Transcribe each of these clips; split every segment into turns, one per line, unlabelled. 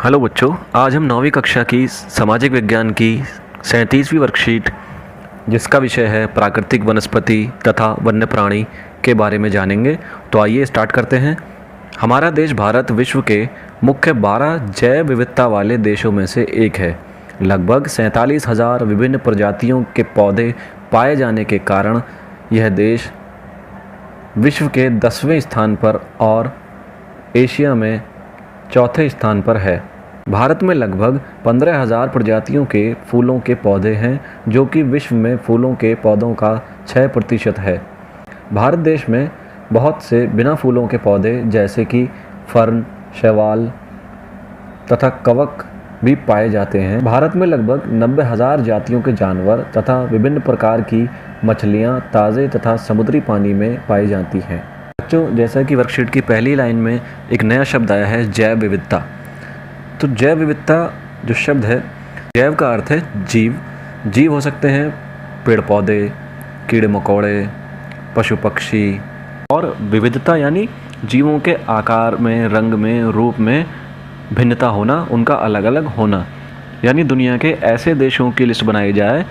Hello बच्चों, आज हम 9वीं कक्षा की सामाजिक विज्ञान की 37वीं वर्कशीट जिसका विषय है प्राकृतिक वनस्पति तथा वन्य प्राणी के बारे में जानेंगे। तो आइए स्टार्ट करते हैं। हमारा देश भारत विश्व के मुख्य 12 जैव विविधता वाले देशों में से एक है। लगभग 47,000 विभिन्न प्रजातियों के पौधे पाए जाने के कारण यह देश विश्व के 10वें स्थान पर और एशिया में चौथे स्थान पर है। भारत में लगभग 15,000 प्रजातियों के फूलों के पौधे हैं, जो कि विश्व में फूलों के पौधों का 6% है। भारत देश में बहुत से बिना फूलों के पौधे जैसे कि फर्न, शैवाल तथा कवक भी पाए जाते हैं। भारत में लगभग 90,000 जातियों के जानवर तथा विभिन्न प्रकार की मछलियाँ ताज़े तथा समुद्री पानी में पाई जाती हैं। बच्चों, जैसा कि वर्कशीट की पहली लाइन में एक नया शब्द आया है, जैव विविधता। तो जैव विविधता जो शब्द है, जैव का अर्थ है जीव। जीव हो सकते हैं पेड़ पौधे, कीड़े मकोड़े, पशु पक्षी, और विविधता यानी जीवों के आकार में, रंग में, रूप में भिन्नता होना, उनका अलग अलग होना। यानी दुनिया के ऐसे देशों की लिस्ट बनाई जाए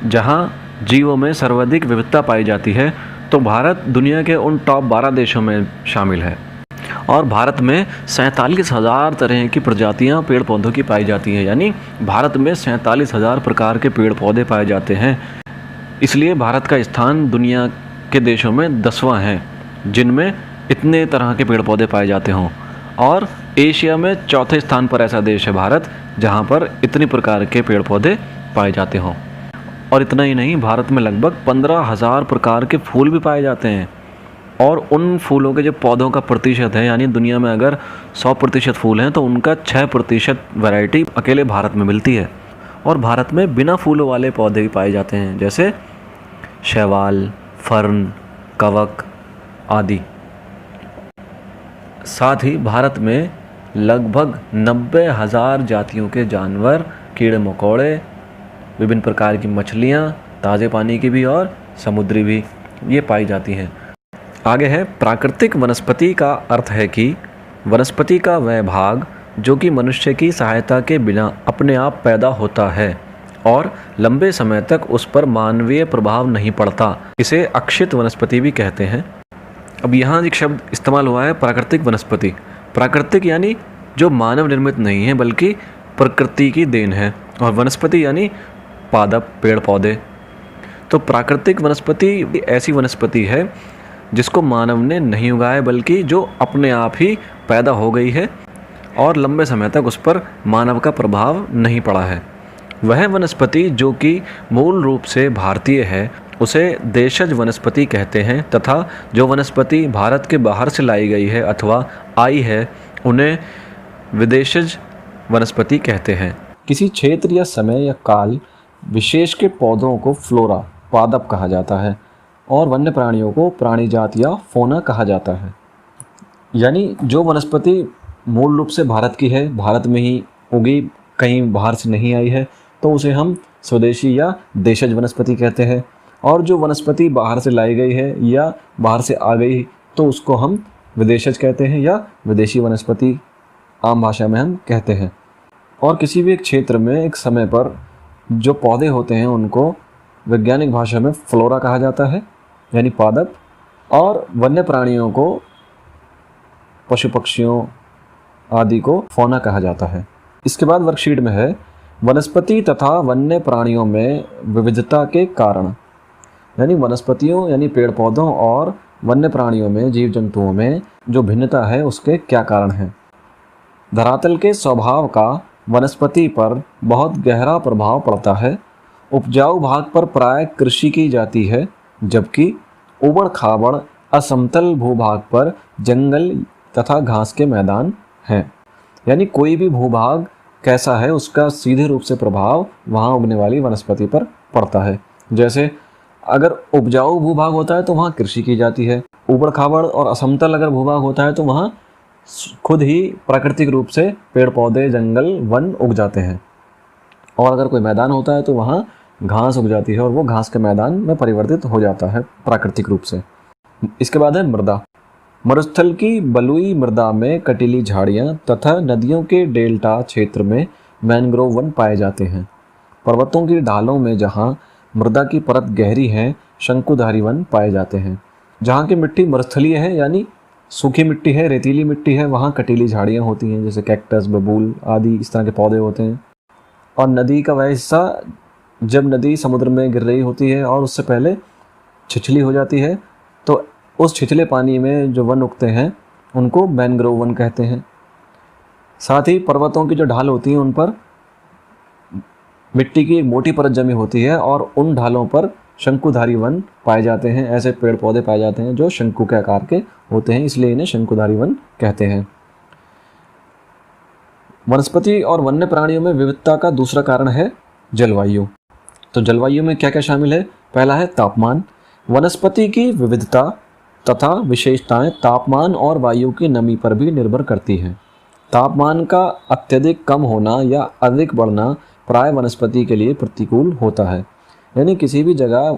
जहां जीवों में सर्वाधिक विविधता पाई जाती है, तो भारत दुनिया के उन टॉप 12 देशों में शामिल है। और भारत में 47,000 तरह की प्रजातियां पेड़ पौधों की पाई जाती हैं। यानी भारत में 47,000 प्रकार के पेड़ पौधे पाए जाते हैं। इसलिए भारत का स्थान दुनिया के देशों में 10वां है जिनमें इतने तरह के पेड़ पौधे पाए जाते हों। और एशिया में चौथे स्थान पर ऐसा देश है भारत, जहां पर इतनी प्रकार के पेड़ पौधे पाए जाते हों। और इतना ही नहीं, भारत में लगभग 15,000 प्रकार के फूल भी पाए जाते हैं। और उन फूलों के जो पौधों का प्रतिशत है, यानी दुनिया में अगर 100% फूल हैं तो उनका 6% वैरायटी अकेले भारत में मिलती है। और भारत में बिना फूलों वाले पौधे भी पाए जाते हैं, जैसे शैवाल, फर्न, कवक आदि। साथ ही भारत में लगभग 90,000 जातियों के जानवर, कीड़े मकोड़े, विभिन्न प्रकार की मछलियाँ, ताज़े पानी की भी और समुद्री भी, ये पाई जाती हैं। आगे है प्राकृतिक वनस्पति का अर्थ है कि वनस्पति का वह भाग जो कि मनुष्य की सहायता के बिना अपने आप पैदा होता है और लंबे समय तक उस पर मानवीय प्रभाव नहीं पड़ता। इसे अक्षित वनस्पति भी कहते हैं। अब यहाँ एक शब्द इस्तेमाल हुआ है, प्राकृतिक वनस्पति। प्राकृतिक यानी जो मानव निर्मित नहीं है बल्कि प्रकृति की देन है, और वनस्पति यानी पादप, पेड़ पौधे। तो प्राकृतिक वनस्पति ऐसी वनस्पति है जिसको मानव ने नहीं उगाया बल्कि जो अपने आप ही पैदा हो गई है और लंबे समय तक उस पर मानव का प्रभाव नहीं पड़ा है। वह वनस्पति जो कि मूल रूप से भारतीय है उसे देशज वनस्पति कहते हैं, तथा जो वनस्पति भारत के बाहर से लाई गई है अथवा आई है उन्हें विदेशज वनस्पति कहते हैं। किसी क्षेत्र या समय या काल विशेष के पौधों को फ्लोरा, पादप कहा जाता है, और वन्य प्राणियों को प्राणी जात या फोना कहा जाता है। यानी जो वनस्पति मूल रूप से भारत की है, भारत में ही उगी, कहीं बाहर से नहीं आई है, तो उसे हम स्वदेशी या देशज वनस्पति कहते हैं। और जो वनस्पति बाहर से लाई गई है या बाहर से आ गई तो उसको हम विदेशज कहते हैं या विदेशी वनस्पति आम भाषा में हम कहते हैं। और किसी भी एक क्षेत्र में एक समय पर जो पौधे होते हैं उनको वैज्ञानिक भाषा में फ्लोरा कहा जाता है, यानी पादप, और वन्य प्राणियों को, पशु पक्षियों आदि को फौना कहा जाता है। इसके बाद वर्कशीट में है वनस्पति तथा वन्य प्राणियों में विविधता के कारण। यानी वनस्पतियों यानी पेड़ पौधों और वन्य प्राणियों में, जीव जंतुओं में जो भिन्नता है उसके क्या कारण हैं। धरातल के स्वभाव का वनस्पति पर बहुत गहरा प्रभाव पड़ता है। उपजाऊ भाग पर प्राय कृषि की जाती है, जबकि उबड़ खाबड़ असमतल भूभाग पर जंगल तथा घास के मैदान हैं। यानी कोई भी भूभाग कैसा है उसका सीधे रूप से प्रभाव वहाँ उगने वाली वनस्पति पर पड़ता है। जैसे अगर उपजाऊ भूभाग होता है तो वहाँ कृषि की जाती है, उबड़ खाबड़ और असमतल अगर भूभाग होता है तो वहाँ खुद ही प्राकृतिक रूप से पेड़ पौधे, जंगल, वन उग जाते हैं। और अगर कोई मैदान होता है तो वहाँ घास उग जाती है और वो घास के मैदान में परिवर्तित हो जाता है प्राकृतिक रूप से। इसके बाद है मृदा। मरुस्थल की बलुई मृदा में कटीली झाड़ियाँ तथा नदियों के डेल्टा क्षेत्र में मैंग्रोव वन पाए जाते हैं। पर्वतों की ढालों में जहाँ मृदा की परत गहरी है, शंकुधारी वन पाए जाते हैं। जहाँ की मिट्टी मरुस्थलीय है यानी सूखी मिट्टी है, रेतीली मिट्टी है, वहाँ कटीली झाड़ियाँ होती हैं, जैसे कैक्टस, बबूल आदि इस तरह के पौधे होते हैं। और नदी का वह हिस्सा जब नदी समुद्र में गिर रही होती है और उससे पहले छिछली हो जाती है, तो उस छिछले पानी में जो वन उगते हैं उनको मैंग्रोव वन कहते हैं। साथ ही पर्वतों की जो ढाल होती हैं उन पर मिट्टी की एक मोटी परत जमी होती है और उन ढालों पर शंकुधारी वन पाए जाते हैं। ऐसे पेड़ पौधे पाए जाते हैं जो शंकु के आकार के होते हैं, इसलिए इन्हें शंकुधारी वन कहते हैं। वनस्पति और वन्य प्राणियों में विविधता का दूसरा कारण है जलवायु। तो जलवायु में क्या क्या शामिल है? पहला है तापमान। वनस्पति की विविधता तथा विशेषताएं तापमान और वायु की नमी पर भी निर्भर करती हैं। तापमान का अत्यधिक कम होना या अधिक बढ़ना प्राय वनस्पति के लिए प्रतिकूल होता है। यानी किसी भी जगह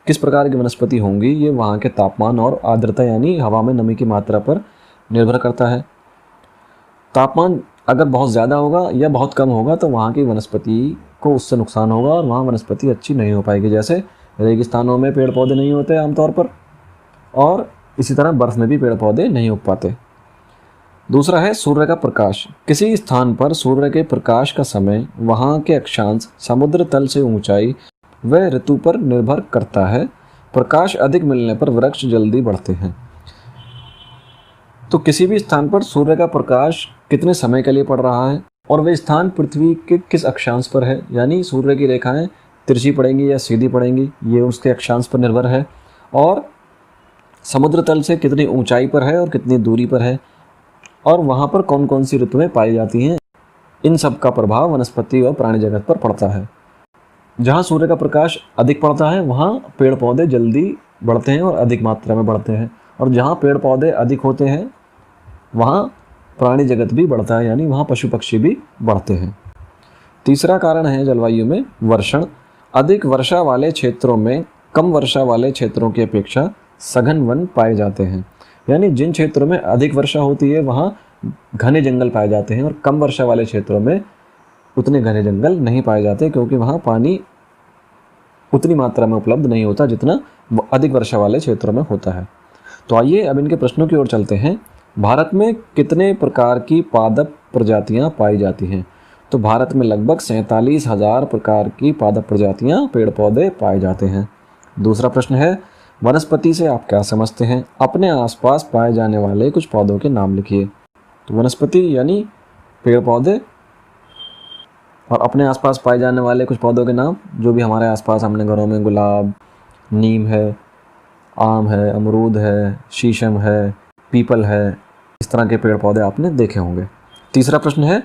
किस प्रकार की वनस्पति होंगी ये वहाँ के तापमान और आर्द्रता यानी हवा में नमी की मात्रा पर निर्भर करता है। तापमान अगर बहुत ज़्यादा होगा या बहुत कम होगा तो वहाँ की वनस्पति को उससे नुकसान होगा और वहाँ वनस्पति अच्छी नहीं हो पाएगी। जैसे रेगिस्तानों में पेड़ पौधे नहीं होते आमतौर पर, और इसी तरह बर्फ़ में भी पेड़ पौधे नहीं उग पाते। दूसरा है सूर्य का प्रकाश। किसी स्थान पर सूर्य के प्रकाश का समय, वहाँ के अक्षांश, समुद्र तल से ऊंचाई व ऋतु पर निर्भर करता है। प्रकाश अधिक मिलने पर वृक्ष जल्दी बढ़ते हैं। तो किसी भी स्थान पर सूर्य का प्रकाश कितने समय के लिए पड़ रहा है और वह स्थान पृथ्वी के किस अक्षांश पर है, यानी सूर्य की रेखाएं तिरछी पड़ेंगी या सीधी पड़ेंगी, ये उसके अक्षांश पर निर्भर है। और समुद्र तल से कितनी ऊंचाई पर है और कितनी दूरी पर है, और वहाँ पर कौन कौन सी ऋतुएं पाई जाती हैं, इन सब का प्रभाव वनस्पति और प्राणी जगत पर पड़ता है। जहाँ सूर्य का प्रकाश अधिक पड़ता है वहाँ पेड़ पौधे जल्दी बढ़ते हैं और अधिक मात्रा में बढ़ते हैं, और जहाँ पेड़ पौधे अधिक होते हैं वहाँ प्राणी जगत भी बढ़ता है, यानी वहाँ पशु पक्षी भी बढ़ते हैं। तीसरा कारण है जलवायु में वर्षण। अधिक वर्षा वाले क्षेत्रों में कम वर्षा वाले क्षेत्रों की अपेक्षा सघन वन पाए जाते हैं। यानी जिन क्षेत्रों में अधिक वर्षा होती है वहाँ घने जंगल पाए जाते हैं, और कम वर्षा वाले क्षेत्रों में उतने घने जंगल नहीं पाए जाते, क्योंकि वहाँ पानी उतनी मात्रा में उपलब्ध नहीं होता जितना अधिक वर्षा वाले क्षेत्रों में होता है। तो आइए अब इनके प्रश्नों की ओर चलते हैं। भारत में कितने प्रकार की पादप प्रजातियाँ पाई जाती हैं? तो भारत में लगभग 47,000 प्रकार की पादप प्रजातियाँ, पेड़ पौधे पाए जाते हैं। दूसरा प्रश्न है, वनस्पति से आप क्या समझते हैं? अपने आसपास पाए जाने वाले कुछ पौधों के नाम लिखिए। तो वनस्पति यानी पेड़ पौधे, और अपने आसपास पाए जाने वाले कुछ पौधों के नाम जो भी हमारे आसपास हमने घरों में, गुलाब, नीम है, आम है, अमरूद है, शीशम है, पीपल है, इस तरह के पेड़ पौधे आपने देखे होंगे। तीसरा प्रश्न है,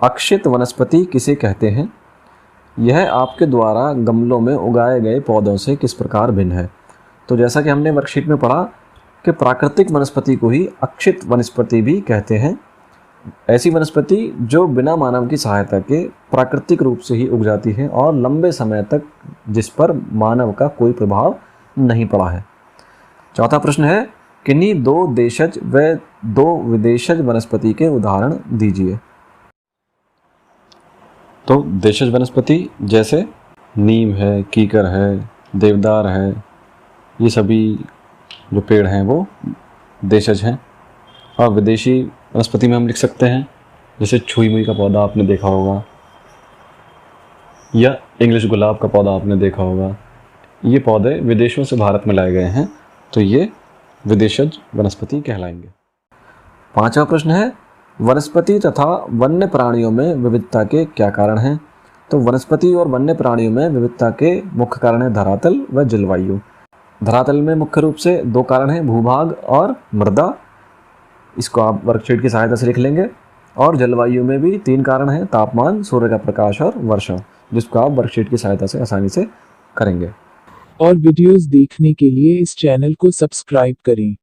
अक्षित वनस्पति किसे कहते हैं? यह आपके द्वारा गमलों में उगाए गए पौधों से किस प्रकार भिन्न है? तो जैसा कि हमने वर्कशीट में पढ़ा कि प्राकृतिक वनस्पति को ही अक्षित वनस्पति भी कहते हैं। ऐसी वनस्पति जो बिना मानव की सहायता के प्राकृतिक रूप से ही उग जाती है और लंबे समय तक जिस पर मानव का कोई प्रभाव नहीं पड़ा है। चौथा प्रश्न है, किन्हीं 2 देशज व 2 विदेशज वनस्पति के उदाहरण दीजिए। तो देशज वनस्पति जैसे नीम है, कीकर है, देवदार है, ये सभी जो पेड़ हैं वो देशज हैं। और विदेशी वनस्पति में हम लिख सकते हैं जैसे छुई मुई का पौधा आपने देखा होगा, या इंग्लिश गुलाब का पौधा आपने देखा होगा। ये पौधे विदेशों से भारत में लाए गए हैं, तो ये विदेशज वनस्पति कहलाएंगे। पांचवा प्रश्न है, वनस्पति तथा वन्य प्राणियों में विविधता के क्या कारण हैं? तो वनस्पति और वन्य प्राणियों में विविधता के मुख्य कारण है धरातल व जलवायु। धरातल में मुख्य रूप से 2 कारण हैं, भूभाग और मृदा। इसको आप वर्कशीट की सहायता से लिख लेंगे। और जलवायु में भी 3 कारण हैं, तापमान, सूर्य का प्रकाश और वर्षा, जिसको आप वर्कशीट की सहायता से आसानी से करेंगे।
और वीडियोस देखने के लिए इस चैनल को सब्सक्राइब करें।